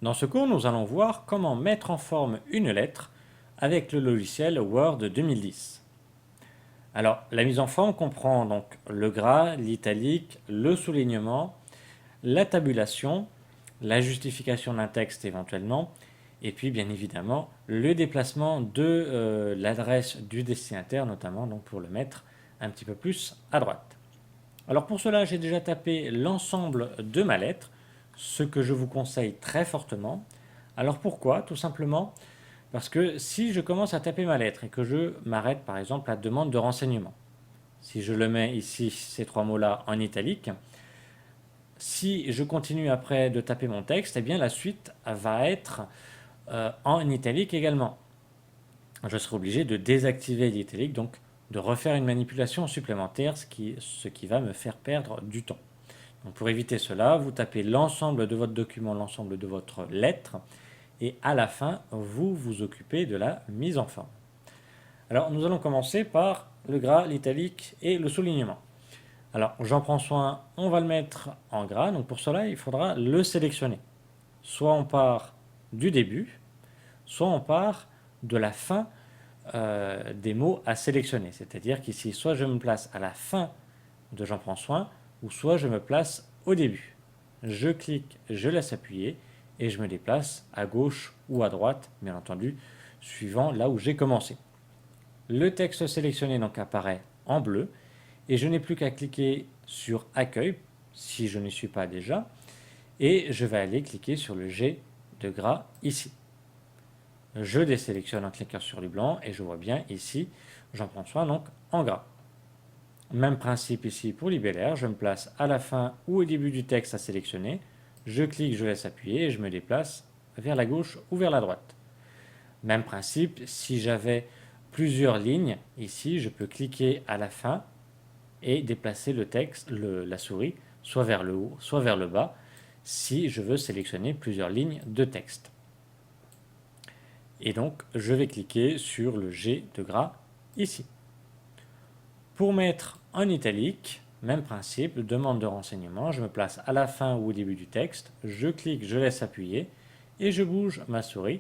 Dans ce cours, nous allons voir comment mettre en forme une lettre avec le logiciel Word 2010. Alors, la mise en forme comprend donc le gras, l'italique, le soulignement, la tabulation, la justification d'un texte éventuellement, et puis bien évidemment le déplacement de l'adresse du destinataire, notamment donc pour le mettre un petit peu plus à droite. Alors pour cela, j'ai déjà tapé l'ensemble de ma lettre, ce que je vous conseille très fortement. Alors pourquoi? Tout simplement parce que si je commence à taper ma lettre et que je m'arrête par exemple à demande de renseignement, si je le mets ici, ces trois mots-là en italique, si je continue après de taper mon texte, eh bien la suite va être en italique également. Je serai obligé de désactiver l'italique, donc de refaire une manipulation supplémentaire, ce qui va me faire perdre du temps. Donc pour éviter cela, vous tapez l'ensemble de votre document, l'ensemble de votre lettre, et à la fin, vous vous occupez de la mise en forme. Alors nous allons commencer par le gras, l'italique et le soulignement. Alors j'en prends soin, on va le mettre en gras, donc pour cela il faudra le sélectionner. Soit on part du début, soit on part de la fin des mots à sélectionner. C'est-à-dire qu'ici, soit je me place à la fin de j'en prends soin, ou soit je me place au début. Je clique, je laisse appuyer, et je me déplace à gauche ou à droite, bien entendu, suivant là où j'ai commencé. Le texte sélectionné donc apparaît en bleu, et je n'ai plus qu'à cliquer sur Accueil, si je n'y suis pas déjà, et je vais aller cliquer sur le G de gras ici. Je désélectionne en cliquant sur du blanc et je vois bien ici, j'en prends soin donc en gras. Même principe ici pour libellaire, je me place à la fin ou au début du texte à sélectionner, je clique, je laisse appuyer et je me déplace vers la gauche ou vers la droite. Même principe, si j'avais plusieurs lignes, ici je peux cliquer à la fin et déplacer le texte, la souris, soit vers le haut, soit vers le bas, si je veux sélectionner plusieurs lignes de texte. Et donc, je vais cliquer sur le G de gras ici. Pour mettre en italique, même principe, demande de renseignement, je me place à la fin ou au début du texte, je clique, je laisse appuyer et je bouge ma souris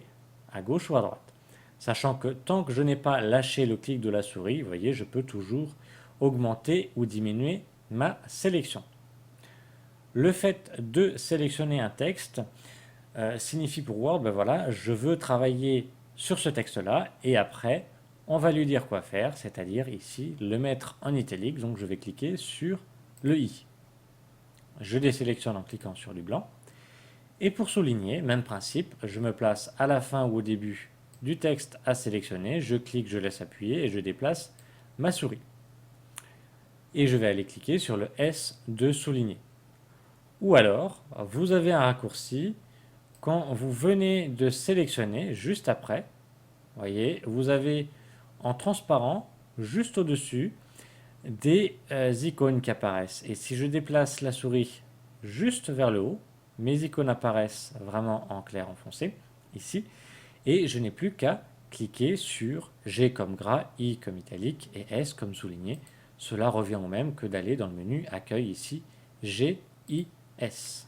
à gauche ou à droite. Sachant que tant que je n'ai pas lâché le clic de la souris, vous voyez, je peux toujours augmenter ou diminuer ma sélection. Le fait de sélectionner un texte signifie pour Word, ben voilà, je veux travailler sur ce texte-là et après, on va lui dire quoi faire, c'est-à-dire ici, le mettre en italique, donc je vais cliquer sur le I. Je désélectionne en cliquant sur du blanc. Et pour souligner, même principe, je me place à la fin ou au début du texte à sélectionner, je clique, je laisse appuyer et je déplace ma souris. Et je vais aller cliquer sur le S de souligner. Ou alors, vous avez un raccourci quand vous venez de sélectionner, juste après, voyez, vous avez en transparent, juste au-dessus, des icônes qui apparaissent. Et si je déplace la souris juste vers le haut, mes icônes apparaissent vraiment en clair, en foncé, ici, et je n'ai plus qu'à cliquer sur G comme gras, I comme italique et S comme souligné. Cela revient au même que d'aller dans le menu Accueil ici, G, I, S.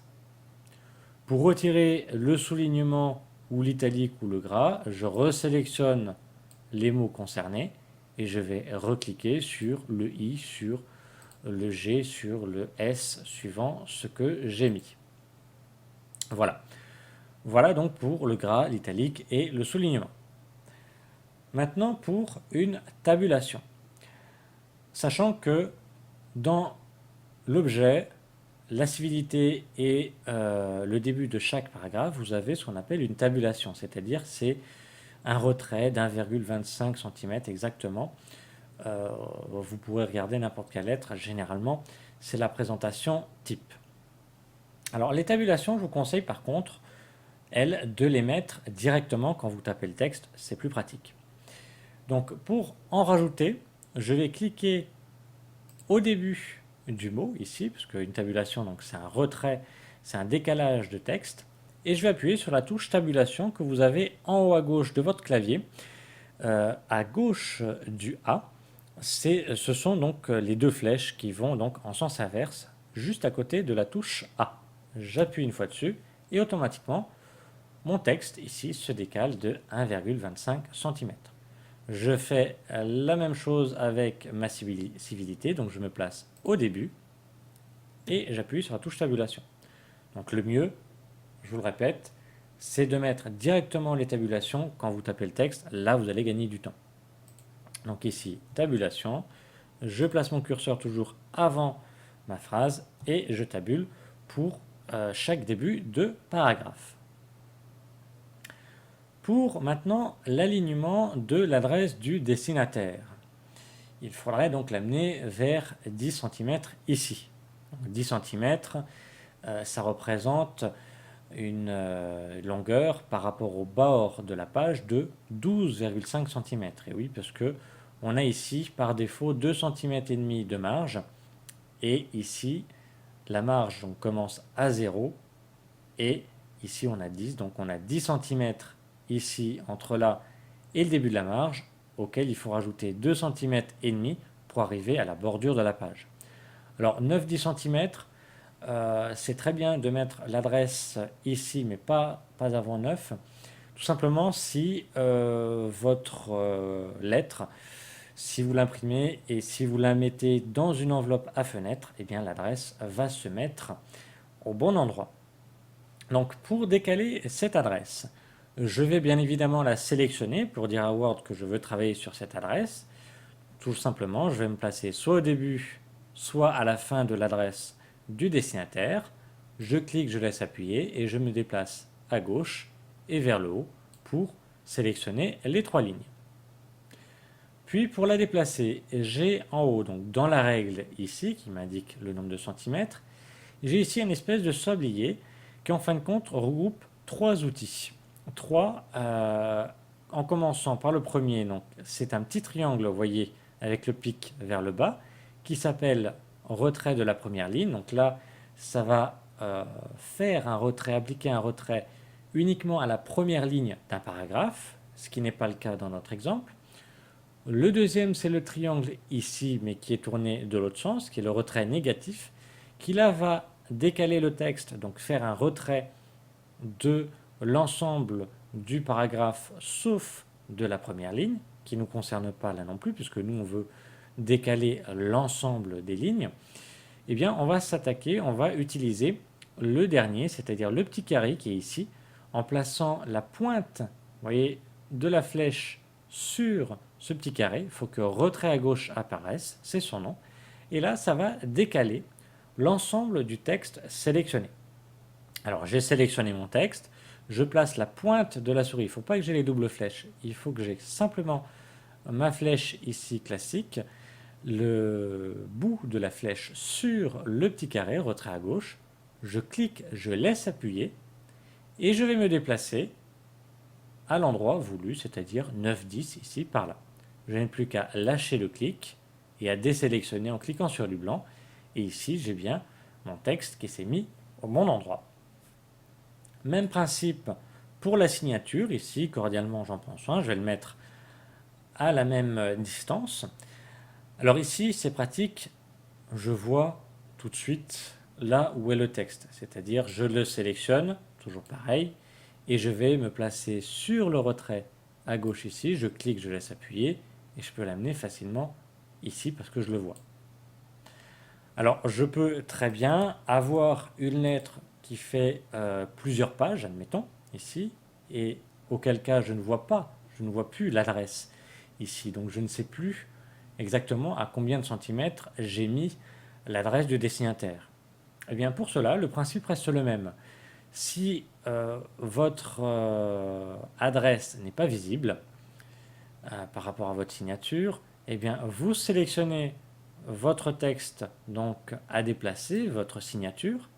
Pour retirer le soulignement ou l'italique ou le gras, je resélectionne les mots concernés et je vais recliquer sur le I, sur le G, sur le S, suivant ce que j'ai mis. Voilà. Voilà donc pour le gras, l'italique et le soulignement. Maintenant pour une tabulation. Sachant que dans l'objet, la civilité et le début de chaque paragraphe, vous avez ce qu'on appelle une tabulation, c'est-à-dire c'est un retrait d'1,25 cm exactement. Vous pourrez regarder n'importe quelle lettre, généralement c'est la présentation type. Alors les tabulations, je vous conseille par contre, elles, de les mettre directement quand vous tapez le texte, c'est plus pratique. Donc pour en rajouter, je vais cliquer au début du mot ici, parce qu'une tabulation, donc c'est un retrait, c'est un décalage de texte, et je vais appuyer sur la touche tabulation que vous avez en haut à gauche de votre clavier, à gauche du A. Ce sont donc les deux flèches qui vont donc en sens inverse, juste à côté de la touche A. J'appuie une fois dessus, et automatiquement, mon texte ici se décale de 1,25 cm. Je fais la même chose avec ma civilité, donc je me place au début et j'appuie sur la touche tabulation. Donc le mieux, je vous le répète, c'est de mettre directement les tabulations quand vous tapez le texte, là vous allez gagner du temps. Donc ici, tabulation, je place mon curseur toujours avant ma phrase et je tabule pour chaque début de paragraphe. Pour maintenant l'alignement de l'adresse du destinataire, il faudrait donc l'amener vers 10 cm ici. Donc 10 cm, ça représente une longueur par rapport au bord de la page de 12,5 cm. Et oui, parce que on a ici par défaut 2 cm et demi de marge, et ici la marge donc, commence à 0 et ici on a 10, donc on a 10 cm ici entre là et le début de la marge, auquel il faut rajouter 2 cm et demi pour arriver à la bordure de la page. Alors 9-10 cm, c'est très bien de mettre l'adresse ici, mais pas avant 9. Tout simplement si votre lettre, si vous l'imprimez et si vous la mettez dans une enveloppe à fenêtre, eh bien l'adresse va se mettre au bon endroit. Donc pour décaler cette adresse, je vais bien évidemment la sélectionner pour dire à Word que je veux travailler sur cette adresse. Tout simplement, je vais me placer soit au début, soit à la fin de l'adresse du destinataire. Je clique, je laisse appuyer et je me déplace à gauche et vers le haut pour sélectionner les 3 lignes. Puis pour la déplacer, j'ai en haut, donc dans la règle ici, qui m'indique le nombre de centimètres, j'ai ici une espèce de sablier qui en fin de compte regroupe 3 outils. 3, en commençant par le premier, donc c'est un petit triangle, vous voyez, avec le pic vers le bas, qui s'appelle retrait de la première ligne. Donc là, ça va faire un retrait, appliquer un retrait uniquement à la première ligne d'un paragraphe, ce qui n'est pas le cas dans notre exemple. Le deuxième, c'est le triangle ici, mais qui est tourné de l'autre sens, qui est le retrait négatif, qui là va décaler le texte, donc faire un retrait de l'ensemble du paragraphe, sauf de la première ligne, qui ne nous concerne pas là non plus, puisque nous, on veut décaler l'ensemble des lignes. Eh bien, on va s'attaquer, on va utiliser le dernier, c'est-à-dire le petit carré qui est ici, en plaçant la pointe, vous voyez, de la flèche sur ce petit carré. Il faut que retrait à gauche apparaisse, c'est son nom. Et là, ça va décaler l'ensemble du texte sélectionné. Alors, j'ai sélectionné mon texte, je place la pointe de la souris. Il ne faut pas que j'ai les doubles flèches, il faut que j'ai simplement ma flèche ici classique, le bout de la flèche sur le petit carré, retrait à gauche. Je clique, je laisse appuyer et je vais me déplacer à l'endroit voulu, c'est-à-dire 9-10 ici, par là. Je n'ai plus qu'à lâcher le clic et à désélectionner en cliquant sur du blanc. Et ici, j'ai bien mon texte qui s'est mis au bon endroit. Même principe pour la signature. Ici, cordialement, j'en prends soin. Je vais le mettre à la même distance. Alors ici, c'est pratique. Je vois tout de suite là où est le texte. C'est-à-dire, je le sélectionne, toujours pareil, et je vais me placer sur le retrait à gauche ici. Je clique, je laisse appuyer, et je peux l'amener facilement ici parce que je le vois. Alors, je peux très bien avoir une lettre qui fait plusieurs pages, admettons, ici, et auquel cas je ne vois pas, je ne vois plus l'adresse ici. Donc, je ne sais plus exactement à combien de centimètres j'ai mis l'adresse du destinataire. Eh bien, pour cela, le principe reste le même. Si votre adresse n'est pas visible par rapport à votre signature, eh bien, vous sélectionnez votre texte donc à déplacer, votre signature,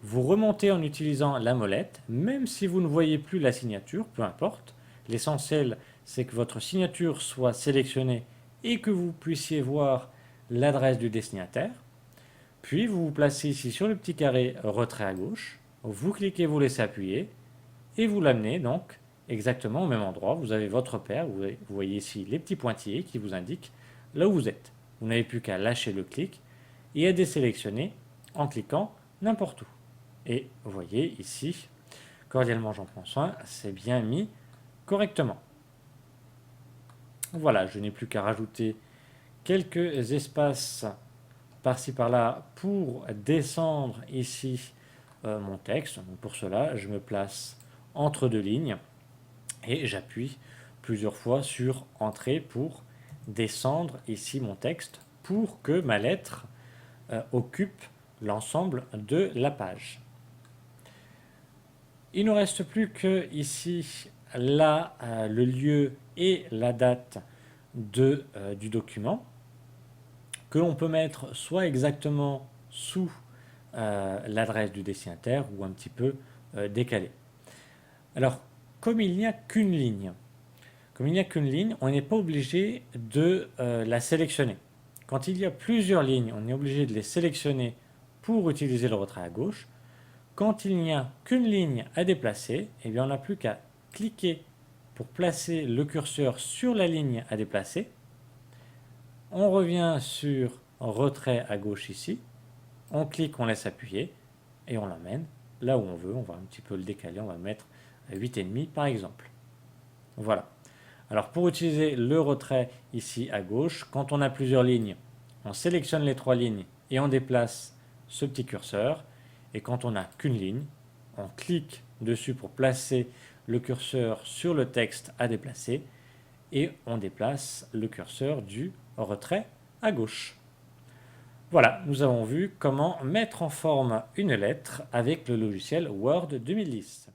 vous remontez en utilisant la molette, même si vous ne voyez plus la signature, peu importe. L'essentiel, c'est que votre signature soit sélectionnée et que vous puissiez voir l'adresse du destinataire. Puis vous vous placez ici sur le petit carré retrait à gauche, vous cliquez, vous laissez appuyer et vous l'amenez donc exactement au même endroit. Vous avez votre paire, vous voyez ici les petits pointillés qui vous indiquent là où vous êtes. Vous n'avez plus qu'à lâcher le clic et à désélectionner en cliquant n'importe où. Et vous voyez ici Cordialement, j'en prends soin, c'est bien mis correctement. Voilà, je n'ai plus qu'à rajouter quelques espaces par-ci par-là pour descendre ici mon texte. Donc pour cela, je me place entre deux lignes et j'appuie plusieurs fois sur Entrée pour descendre ici mon texte pour que ma lettre occupe l'ensemble de la page. Il ne reste plus que ici là le lieu et la date du document que l'on peut mettre soit exactement sous l'adresse du destinataire ou un petit peu décalé. Alors, comme il n'y a qu'une ligne, on n'est pas obligé de la sélectionner. Quand il y a plusieurs lignes, on est obligé de les sélectionner pour utiliser le retrait à gauche. Quand il n'y a qu'une ligne à déplacer, eh bien on n'a plus qu'à cliquer pour placer le curseur sur la ligne à déplacer. On revient sur retrait à gauche ici. On clique, on laisse appuyer et on l'emmène là où on veut. On va un petit peu le décaler, on va le mettre à 8,5 par exemple. Voilà. Alors pour utiliser le retrait ici à gauche, quand on a plusieurs lignes, on sélectionne les trois lignes et on déplace ce petit curseur. Et quand on n'a qu'une ligne, on clique dessus pour placer le curseur sur le texte à déplacer et on déplace le curseur du retrait à gauche. Voilà, nous avons vu comment mettre en forme une lettre avec le logiciel Word 2010.